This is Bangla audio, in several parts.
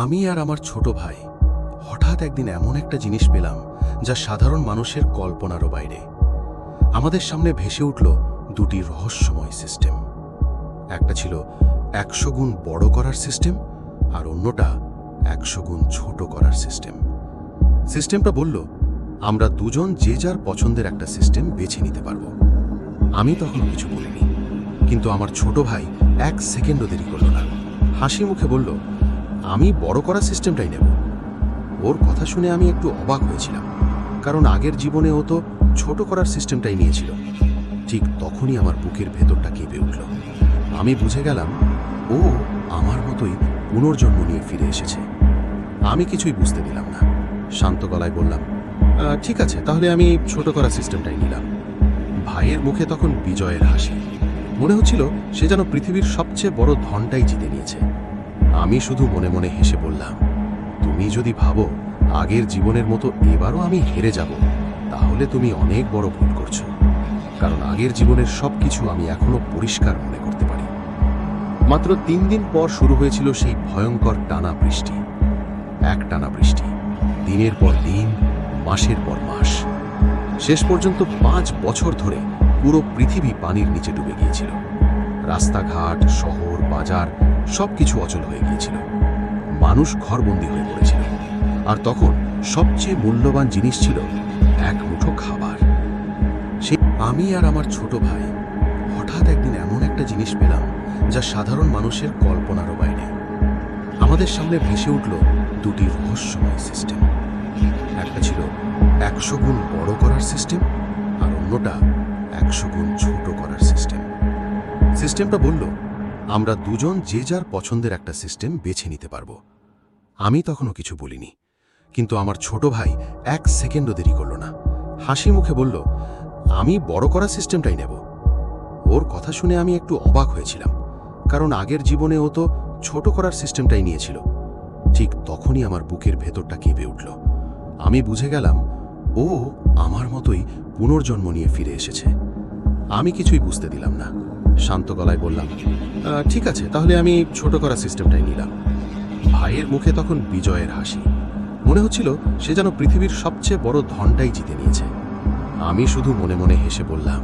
আমি আর আমার ছোট ভাই হঠাৎ একদিন এমন একটা জিনিস পেলাম যা সাধারণ মানুষের কল্পনারও বাইরে। আমাদের সামনে ভেসে উঠল দুটি রহস্যময় সিস্টেম। একটা ছিল 100 গুণ বড় করার সিস্টেম, আর অন্যটা 100 গুণ ছোট করার সিস্টেম। সিস্টেমটা বলল, আমরা দুজন যে যার পছন্দের একটা সিস্টেম বেছে নিতে পারবো। আমি তখন কিছু বলিনি, কিন্তু আমার ছোট ভাই 1 সেকেন্ডও দেরি করল না। হাসি মুখে বলল, আমি বড় করা সিস্টেমটাই নেব। ওর কথা শুনে আমি একটু অবাক হয়েছিলাম, কারণ আগের জীবনে ও তো ছোট করার সিস্টেমটাই নিয়েছিল। ঠিক তখনই আমার বুকের ভেতরটা কেঁপে উঠল। আমি বুঝে গেলাম ও আমার মতোই পুনর্জন্ম নিয়ে ফিরে এসেছে। আমি কিছুই বুঝতে দিলাম না, শান্ত গলায় বললাম, ঠিক আছে, তাহলে আমি ছোট করা সিস্টেমটাই নিলাম। ভাইয়ের মুখে তখন বিজয়ের হাসি। মনে হচ্ছিল সে যেন পৃথিবীর সবচেয়ে বড় ধনটাই জিতে নিয়েছে। আমি শুধু মনে মনে হেসে বললাম, তুমি যদি ভাবো আগের জীবনের মতো এবারও আমি হেরে যাব, তাহলে তুমি অনেক বড় ভুল করছো। কারণ আগের জীবনের সবকিছু আমি এখনো পরিষ্কার মনে করতে পারি। মাত্র 3 দিন পর শুরু হয়েছিল সেই ভয়ঙ্কর টানা বৃষ্টি। এক টানা বৃষ্টি, দিনের পর দিন, মাসের পর মাস। শেষ পর্যন্ত 5 বছর ধরে পুরো পৃথিবী পানির নিচে ডুবে গিয়েছিল। রাস্তাঘাট, শহর, বাজার সবকিছু অচল হয়ে গিয়েছিল। মানুষ ঘরবন্দি হয়ে পড়েছিল। আর তখন সবচেয়ে মূল্যবান জিনিস ছিল এক মুঠো খাবার। আমি আর আমার ছোট ভাই হঠাৎ একদিন এমন একটা জিনিস পেলাম যা সাধারণ মানুষের কল্পনারও বাইরে। আমাদের সামনে ভেসে উঠল দুটি রহস্যময় সিস্টেম। একটা ছিল 100 গুণ বড় করার সিস্টেম, আর অন্যটা 100 গুণ ছোট করার সিস্টেম। সিস্টেমটা বলল, আমরা দুজন যে যার পছন্দের একটা সিস্টেম বেছে নিতে পারবো। আমি তখনও কিছু বলিনি, কিন্তু আমার ছোট ভাই 1 সেকেন্ডও দেরি করল না। হাসি মুখে বলল, আমি বড় করা সিস্টেমটাই নেব। ওর কথা শুনে আমি একটু অবাক হয়েছিলাম, কারণ আগের জীবনে ও তো ছোট করার সিস্টেমটাই নিয়েছিল। ঠিক তখনই আমার বুকের ভেতরটা কেঁপে উঠল। আমি বুঝে গেলাম ও আমার মতোই পুনর্জন্ম নিয়ে ফিরে এসেছে। আমি কিছুই বুঝতে দিলাম না, শান্ত গলায় বললাম, ঠিক আছে, তাহলে আমি ছোট করা সিস্টেমটাই নিলাম। ভাইয়ের মুখে তখন বিজয়ের হাসি। মনে হচ্ছিল সে যেন পৃথিবীর সবচেয়ে বড় ধনটাই জিতে নিয়েছে। আমি শুধু মনে মনে হেসে বললাম,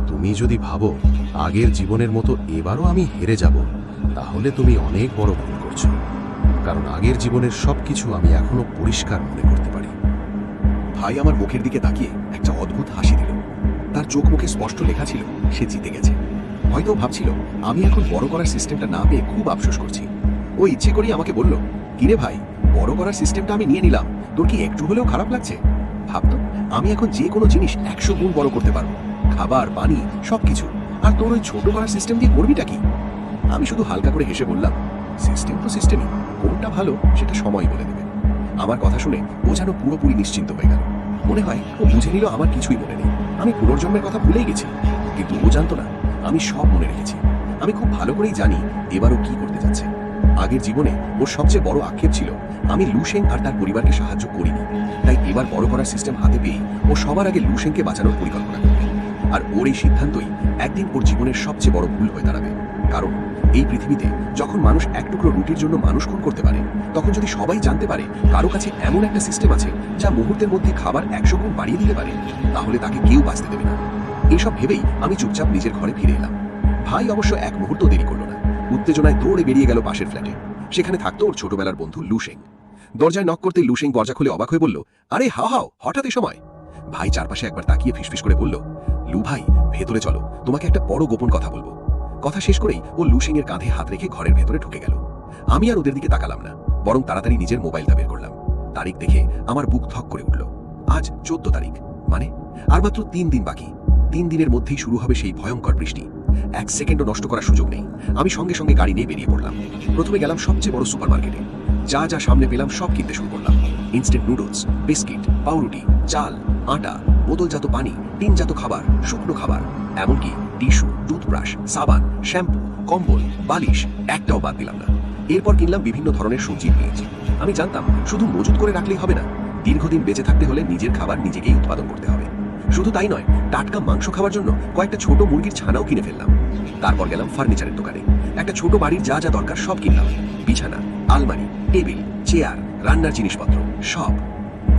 তুমি যদি ভাবো আগের জীবনের মতো এবারও আমি হেরে যাব, তাহলে তুমি অনেক বড় ভুল করছো। কারণ আগের জীবনের সবকিছু আমি এখনো পরিষ্কার মনে করতে পারি। ভাই আমার মুখের দিকে তাকিয়ে একটা অদ্ভুত হাসি দিল। তার চোখ মুখে স্পষ্ট লেখা ছিল সে জিতে গেছে। হয়তো ভাবছিল আমি এখন বড় করার সিস্টেমটা না পেয়ে খুব আফসোস করছি। ও ইচ্ছে করেই আমাকে বলল, কিরে ভাই, বড় করার সিস্টেমটা আমি নিয়ে নিলাম, তোর কি একটু হলেও খারাপ লাগছে? ভাবতো আমি এখন যে কোনো জিনিস 100 গুণ বড় করতে পারবো, খাবার, পানি, সবকিছু। আর তোর ওই ছোট করার সিস্টেম দিয়ে করবিটা কি? আমি শুধু হালকা করে হেসে বললাম, সিস্টেম তো সিস্টেমই, কোনটা ভালো সেটা সময় বলে দেবে। আমার কথা শুনে ও যেন পুরোপুরি নিশ্চিন্ত হয়ে গেল। মনে হয় ও বুঝে নিল আমার কিছুই মনে নেই, আমি পুনর্জন্মের কথা ভুলেই গেছি। কিন্তু ও জানতো না আমি সব মনে রেখেছি। আমি খুব ভালো করেই জানি এবারও কি করতে যাচ্ছে। আগের জীবনে ওর সবচেয়ে বড় আক্ষেপ ছিল আমি লুশেং আর তার পরিবারকে সাহায্য করিনি। তাই এবার বড় করার সিস্টেম হাতে পেয়ে ও সবার আগে লুশেংকে বাঁচানোর পরিকল্পনা করবে। আর ওর এই সিদ্ধান্তই একদিন ওর জীবনের সবচেয়ে বড় ভুল হয়ে দাঁড়াবে। কারণ এই পৃথিবীতে যখন মানুষ এক টুকরো রুটির জন্য মানুষ খুন করতে পারে, তখন যদি সবাই জানতে পারে কারো কাছে এমন একটা সিস্টেম আছে যা মুহূর্তের মধ্যে খাবার 100 গুণ বাড়িয়ে দিতে পারে, তাহলে তাকে কেউ বাঁচতে দেবে না। এইসব ভেবেই আমি চুপচাপ নিজের ঘরে ফিরে এলাম। ভাই অবশ্য এক মুহূর্ত দেরি করলো না। উত্তেজনায় দৌড়ে বেরিয়ে গেল পাশের ফ্ল্যাটে। সেখানে থাকতো ওর ছোটবেলার বন্ধু লুশেং। দরজায় নক করতে লুশেং দরজা খুলে অবাক হয়ে বলল, আরে হাও হাও, হঠাৎ এই সময়? ভাই চারপাশে একবার তাকিয়ে ফিসফিস করে বলল, লু ভাই, ভেতরে চলো, তোমাকে একটা বড় গোপন কথা বলবো। কথা শেষ করেই ও লুশেং এর কাঁধে হাত রেখে ঘরের ভেতরে ঢুকে গেল। আমি আর ওদের দিকে তাকালাম না, বরং তাড়াতাড়ি নিজের মোবাইলটা বের করলাম। তারিখ দেখে আমার বুক ধক করে উঠল। আজ 14 তারিখ, মানে আর মাত্র 3 দিন বাকি। 3 দিনের মধ্যেই শুরু হবে সেই ভয়ঙ্কর বৃষ্টি। 1 সেকেন্ডও নষ্ট করার সুযোগ নেই। আমি সঙ্গে সঙ্গে গাড়ি নিয়ে বেরিয়ে পড়লাম। প্রথমে গেলাম সবচেয়ে বড় সুপার মার্কেটে। যা যা সামনে পেলাম সব কিনতে শুরু করলাম। ইনস্ট্যান্ট নুডলস, বিস্কিট, পাউরুটি, চাল, আটা, বোতলজাত পানি, টিনজাত খাবার, শুকনো খাবার, এমনকি টিস্যু, টুথব্রাশ, সাবান, শ্যাম্পু, কম্বল, বালিশ, একটাও বাদ দিলাম না। এরপর কিনলাম বিভিন্ন ধরনের সবজির বীজ। আমি জানতাম শুধু মজুত করে রাখলেই হবে না, দীর্ঘদিন বেঁচে থাকতে হলে নিজের খাবার নিজেকেই উৎপাদন করতে হবে। শুধু তাই নয়, টাটকা মাংস খাওয়ার জন্য কয়েকটা ছোট মুরগির ছানাও কিনে ফেললাম। তারপর গেলাম ফার্নিচারের দোকানে। একটা ছোট বাড়ির যা যা দরকার সব কিনলাম। বিছানা, আলমারি, টেবিল, চেয়ার, রান্নার জিনিসপত্র সব।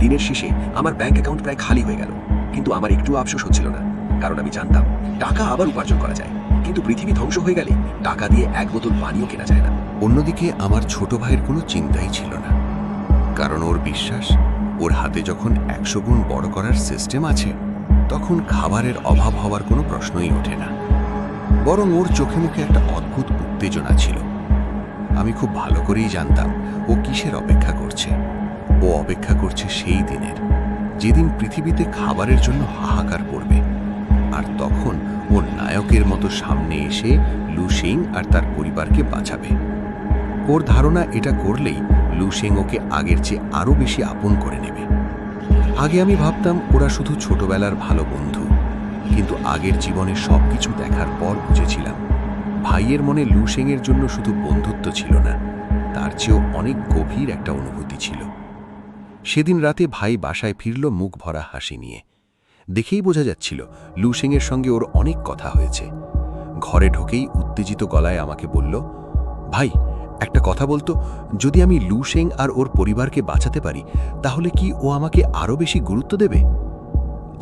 দিনের শেষে আমার ব্যাংক অ্যাকাউন্ট প্রায় খালি হয়ে গেল, কিন্তু আমার একটুও আফসোস হচ্ছিল না, কারণ আমি জানতাম টাকা আবার উপার্জন করা যায়, কিন্তু পৃথিবী ধ্বংস হয়ে গেলে টাকা দিয়ে এক বোতল পানিও কেনা যায় না। অন্যদিকে আমার ছোট ভাইয়ের কোনো চিন্তাই ছিল না, কারণ ওর বিশ্বাস ওর হাতে যখন 100 গুণ বড় করার সিস্টেম আছে, তখন খাবারের অভাব হওয়ার কোনো প্রশ্নই ওঠে না। বরং ওর চোখে মুখে একটা অদ্ভুত উত্তেজনা ছিল। আমি খুব ভালো করেই জানতাম ও কিসের অপেক্ষা করছে। ও অপেক্ষা করছে সেই দিনের, যেদিন পৃথিবীতে খাবারের জন্য হাহাকার পড়বে, আর তখন ওর নায়কের মতো সামনে এসে লু শেং আর তার পরিবারকে বাঁচাবে। ওর ধারণা এটা করলেই লু শেং ওকে আগের চেয়ে আরও বেশি আপন করে নেবে। আগে আমি ভাবতাম ওরা শুধু ছোটবেলার ভালো বন্ধু, কিন্তু আগের জীবনে সবকিছু দেখার পর বুঝেছিলাম ভাইয়ের মনে লু শেংয়ের জন্য শুধু বন্ধুত্ব ছিল না, তার চেয়েও অনেক গভীর একটা অনুভূতি ছিল। সেদিন রাতে ভাই বাসায় ফিরল মুখ ভরা হাসি নিয়ে। দেখেই বোঝা যাচ্ছিল লু শেংয়ের সঙ্গে ওর অনেক কথা হয়েছে। ঘরে ঢোকেই উত্তেজিত গলায় আমাকে বলল, ভাই একটা কথা বলতো, যদি আমি লু শেং আর ওর পরিবারকে বাঁচাতে পারি, তাহলে কি ও আমাকে আরও বেশি গুরুত্ব দেবে?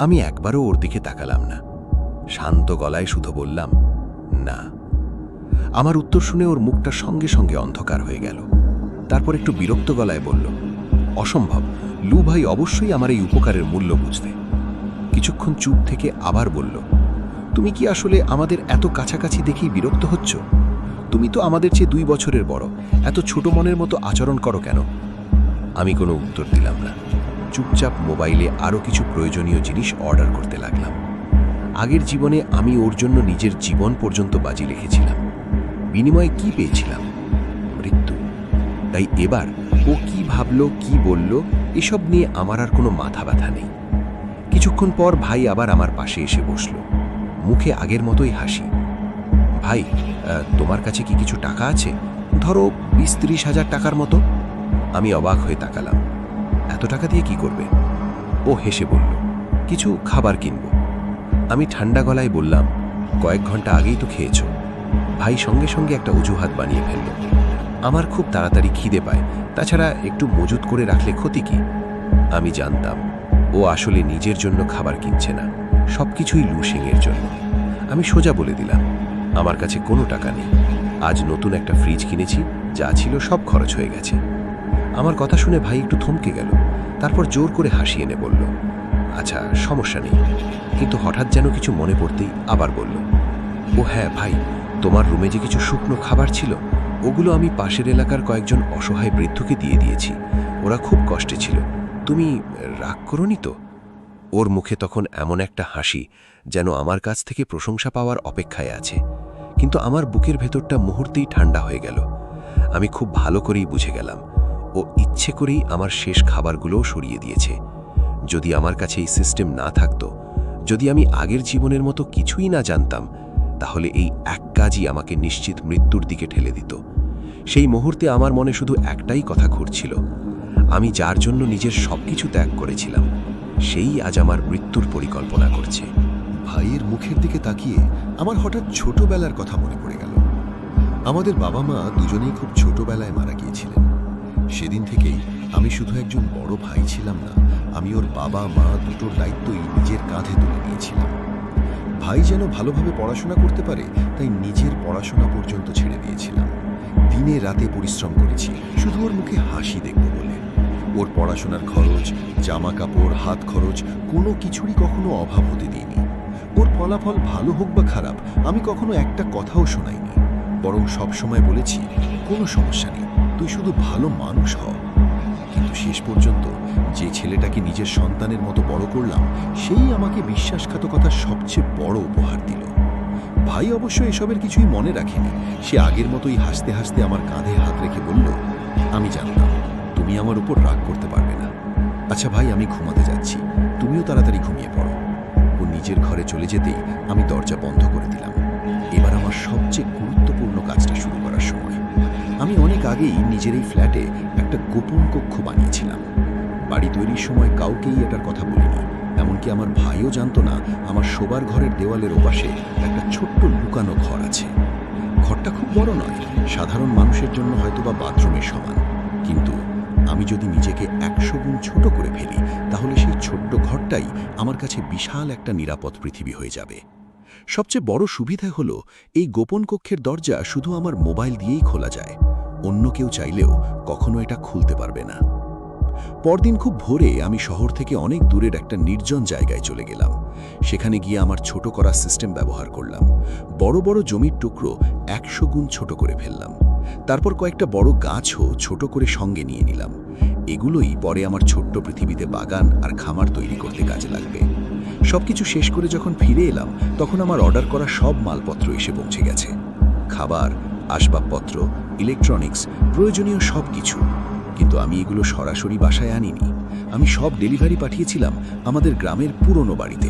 আমি একবারও ওর দিকে তাকালাম না, শান্ত গলায় শুধু বললাম, না। আমার উত্তর শুনে ওর মুখটা সঙ্গে সঙ্গে অন্ধকার হয়ে গেল। তারপর একটু বিরক্ত গলায় বলল, অসম্ভব, লু ভাই অবশ্যই আমার এই উপকারের মূল্য বুঝবে। কিছুক্ষণ চুপ থেকে আবার বলল, তুমি কি আসলে আমাদের এত কাছাকাছি দেখেই বিরক্ত হচ্ছ? তুমি তো আমাদের চেয়ে 2 বছরের বড়, এত ছোট মনের মতো আচরণ করো কেন? আমি কোনো উত্তর দিলাম না, চুপচাপ মোবাইলে আরও কিছু প্রয়োজনীয় জিনিস অর্ডার করতে লাগলাম। আগের জীবনে আমি ওর জন্য নিজের জীবন পর্যন্ত বাজি রেখেছিলাম, বিনিময়ে কি পেয়েছিলাম? মৃত্যু। তাই এবার ও কি ভাবলো, কি বলল, এসব নিয়ে আমার আর কোনো মাথা ব্যথা নেই। কিছুক্ষণ পর ভাই আবার আমার পাশে এসে বসল, মুখে আগের মতোই হাসি। ভাই, তোমার কাছে কি কিছু টাকা আছে? ধরো 20-30 হাজার টাকার মতো। আমি অবাক হয়ে তাকালাম, এত টাকা দিয়ে কি করবে? ও হেসে বলল, কিছু খাবার কিনব। আমি ঠান্ডা গলায় বললাম, কয়েক ঘন্টা আগেই তো খেয়েছ। ভাই সঙ্গে সঙ্গে একটা অজুহাত বানিয়ে ফেলল, আমার খুব তাড়াতাড়ি খিদে পায়, তাছাড়া একটু মজুত করে রাখলে ক্ষতি কি? আমি জানতাম ও আসলে নিজের জন্য খাবার কিনছে না, সবকিছুই লু শেংয়ের জন্য। আমি সোজা বলে দিলাম, আমার কাছে কোনো টাকা নেই, আজ নতুন একটা ফ্রিজ কিনেছি, যা ছিল সব খরচ হয়ে গেছে। আমার কথা শুনে ভাই একটু থমকে গেল, তারপর জোর করে হাসি এনে বলল, আচ্ছা সমস্যা নেই। কিন্তু হঠাৎ যেন কিছু মনে পড়তেই আবার বলল, ও হ্যাঁ ভাই, তোমার রুমে যে কিছু শুকনো খাবার ছিল, ওগুলো আমি পাশের এলাকার কয়েকজন অসহায় বৃদ্ধকে দিয়ে দিয়েছি, ওরা খুব কষ্টে ছিল, তুমি রাগ করোনি তো? ওর মুখে তখন এমন একটা হাসি যেন আমার কাছ থেকে প্রশংসা পাওয়ার অপেক্ষায় আছে, কিন্তু আমার বুকের ভেতরটা মুহূর্তেই ঠান্ডা হয়ে গেল। আমি খুব ভালো করেই বুঝে গেলাম ও ইচ্ছে করেই আমার শেষ খাবারগুলোও সরিয়ে দিয়েছে। যদি আমার কাছে এই সিস্টেম না থাকতো, যদি আমি আগের জীবনের মতো কিছুই না জানতাম, তাহলে এই এক কাজই আমাকে নিশ্চিত মৃত্যুর দিকে ঠেলে দিত। সেই মুহূর্তে আমার মনে শুধু একটাই কথা ঘুরছিল, আমি যার জন্য নিজের সবকিছু ত্যাগ করেছিলাম, সেই আজ আমার মৃত্যুর পরিকল্পনা করছে। ভাইয়ের মুখের দিকে তাকিয়ে আমার হঠাৎ ছোটবেলার কথা মনে পড়ে গেল। আমাদের বাবা মা দুজনেই খুব ছোটবেলায় মারা গিয়েছিলেন। সেদিন থেকেই আমি শুধু একজন বড় ভাই ছিলাম না, আমি ওর বাবা মা দুটোর দায়িত্বই নিজের কাঁধে তুলে নিয়েছিলাম। ভাই যেন ভালোভাবে পড়াশোনা করতে পারে, তাই নিজের পড়াশোনা পর্যন্ত ছেড়ে দিয়েছিলাম। দিনে রাতে পরিশ্রম করেছি শুধু ওর মুখে হাসি দেখব বলে। ওর পড়াশোনার খরচ, জামা কাপড়, হাত খরচ, কোনো কিছুরই কখনো অভাব হতে দিইনি। ওর ফলাফল ভালো হোক বা খারাপ, আমি কখনো একটা কথাও শোনাইনি, বরং সবসময় বলেছি, কোনো সমস্যা নেই, তুই শুধু ভালো মানুষ হ। কিন্তু শেষ পর্যন্ত যে ছেলেটাকে নিজের সন্তানের মতো বড় করলাম, সেই আমাকে বিশ্বাসঘাতকতার সবচেয়ে বড় উপহার দিল। ভাই অবশ্য এসবের কিছুই মনে রাখেনি, সে আগের মতোই হাসতে হাসতে আমার কাঁধে হাত রেখে বলল, আমি জানতাম তুমি আমার উপর রাগ করতে পারবে না। আচ্ছা ভাই, আমি ঘুমাতে যাচ্ছি, তুমিও তাড়াতাড়ি ঘুমিয়ে পড়ো। ও নিজের ঘরে চলে যেতেই আমি দরজা বন্ধ করে দিলাম। এবার আমার সবচেয়ে গুরুত্বপূর্ণ কাজটা শুরু করার সময়। আমি অনেক আগেই নিজের এই ফ্ল্যাটে একটা গোপন কক্ষ বানিয়েছিলাম। বাড়ি তৈরির সময় কাউকেই এটার কথা বলিনি, এমনকি আমার ভাইও জানতো না আমার শোবার ঘরের দেওয়ালের ওপাশে একটা ছোট্ট লুকানো ঘর আছে। ঘরটা খুব বড় নয়, সাধারণ মানুষের জন্য হয়তোবা বাথরুমের সমান, কিন্তু আমি যদি নিজেকে 100 গুণ ছোট করে ফেলি, তাহলে সেই ছোট্ট ঘরটাই আমার কাছে বিশাল একটা নিরাপদ পৃথিবী হয়ে যাবে। সবচেয়ে বড় সুবিধা হলো এই গোপন কক্ষের দরজা শুধু আমার মোবাইল দিয়েই খোলা যায়। অন্য কেউ চাইলেও কখনো এটা খুলতে পারবে না। পরদিন খুব ভোরে আমি শহর থেকে অনেক দূরের একটা নির্জন জায়গায় চলে গেলাম। সেখানে গিয়ে আমার ছোট করা সিস্টেম ব্যবহার করলাম। বড় বড় জমির টুকরো 100 গুণ ছোট করে ফেললাম। তারপর কয়েকটা বড় গাছও ছোট করে সঙ্গে নিয়ে নিলাম। এগুলোই পরে আমার ছোট্ট পৃথিবীতে বাগান আর খামার তৈরি করতে কাজে লাগবে। সবকিছু শেষ করে যখন ফিরে এলাম, তখন আমার অর্ডার করা সব মালপত্র এসে পৌঁছে গেছে। খাবার, আসবাবপত্র, ইলেকট্রনিক্স, প্রয়োজনীয় সব কিছু। কিন্তু আমি এগুলো সরাসরি বাসায় আনিনি। আমি সব ডেলিভারি পাঠিয়েছিলাম আমাদের গ্রামের পুরনো বাড়িতে।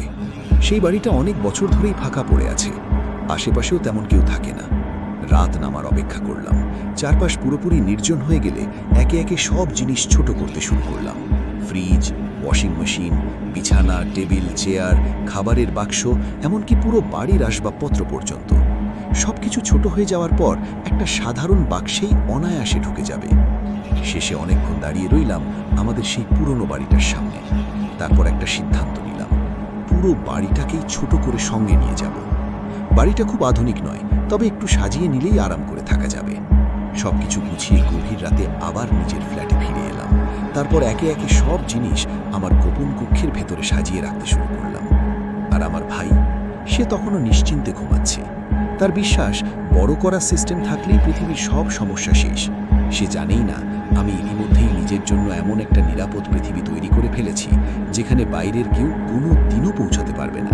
সেই বাড়িটা অনেক বছর ধরেই ফাঁকা পড়ে আছে। আশেপাশেও তেমন কেউ থাকে না। রাত নামার অপেক্ষা করলাম। চারপাশ পুরোপুরি নির্জন হয়ে গেলে একে একে সব জিনিস ছোট করতে শুরু করলাম। ফ্রিজ, ওয়াশিং মেশিন, বিছানা, টেবিল, চেয়ার, খাবারের বাক্স, এমনকি পুরো বাড়ির আসবাবপত্র পর্যন্ত। সবকিছু ছোট হয়ে যাওয়ার পর একটা সাধারণ বাক্সেই অনায়াসে ঢুকে যাবে। শেষে অনেকক্ষণ দাঁড়িয়ে রইলাম আমাদের সেই পুরনো বাড়িটার সামনে। তারপর একটা সিদ্ধান্ত নিলাম, পুরো বাড়িটাকেই ছোট করে সঙ্গে নিয়ে যাব। বাড়িটা খুব আধুনিক নয়, তবে একটু সাজিয়ে নিলেই আরাম করে থাকা যাবে। সবকিছু গুছিয়ে গভীর রাতে আবার নিজের ফ্ল্যাটে ফিরে এলাম। তারপর একে একে সব জিনিস আমার গোপন কক্ষের ভেতরে সাজিয়ে রাখতে শুরু করলাম। আর আমার ভাই, সে তখনও নিশ্চিন্তে ঘুমাচ্ছে। তার বিশ্বাস, বড় করা সিস্টেম থাকলেই পৃথিবীর সব সমস্যা শেষ। সে জানেই না আমি ইতিমধ্যেই নিজের জন্য এমন একটা নিরাপদ পৃথিবী তৈরি করে ফেলেছি, যেখানে বাইরের কেউ কোনো দিনও পৌঁছাতে পারবে না।